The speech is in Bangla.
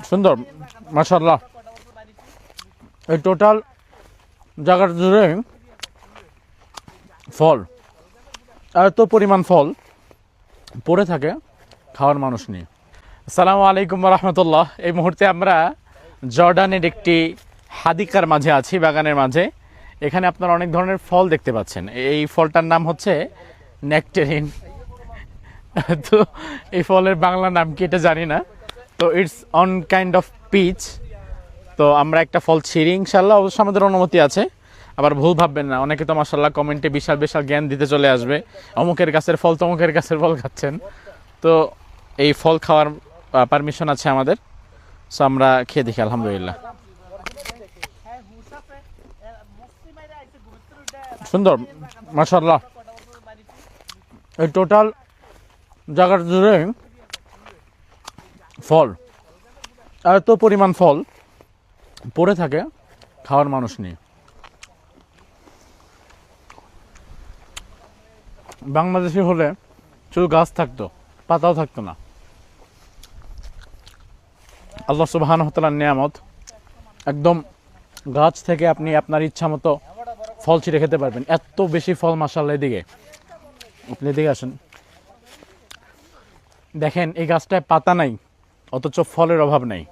সুন্দর মাশাআল্লাহ। এই টোটাল জায়গা জুড়ে ফল, এত পরিমাণ ফল পড়ে থাকে, খাওয়ার মানুষ নেই। আসসালামু আলাইকুম রহমতুল্লাহ। এই মুহূর্তে আমরা জর্ডানের একটি হাদিকার মাঝে আছি, বাগানের মাঝে। এখানে আপনারা অনেক ধরনের ফল দেখতে পাচ্ছেন। এই ফলটার নাম হচ্ছে নেকটারিন। তো এই ফলের বাংলা নাম কি এটা জানি না। তো it's on kind of pitch. তো আমরা একটা ফল ছিঁড়ি ইনশাল্লাহ, অবশ্য আমাদের অনুমতি আছে। আবার ভুল ভাববেন না, অনেকে তো মাশাআল্লাহ কমেন্টে বিশাল বিশাল জ্ঞান দিতে চলে আসবে, অমুকের গাছের ফল তমুকের গাছের ফল খাচ্ছেন। তো এই ফল খাওয়ার পারমিশন আছে আমাদের। সো আমরা খেয়ে দেখি আলহামদুলিল্লাহ। সুন্দর মাশাআল্লাহ। এই টোটাল জায়গা জুড়ে ফল, এত পরিমাণ ফল পড়ে থাকে, খাওয়ার মানুষ নেই। বাংলাদেশি হলে শুধু গাছ থাকতো, পাতাও থাকতো না। আল্লাহ সুবহানাহু ওয়া তাআলার নিয়ামত, একদম গাছ থেকে আপনি আপনার ইচ্ছা মতো ফল ছিঁড়ে খেতে পারবেন। এত বেশি ফল মাশাআল্লাহ। এদিকে আপনি এদিকে আসেন, দেখেন এই গাছটায় পাতা নাই, অথচ ফলের অভাব নাই।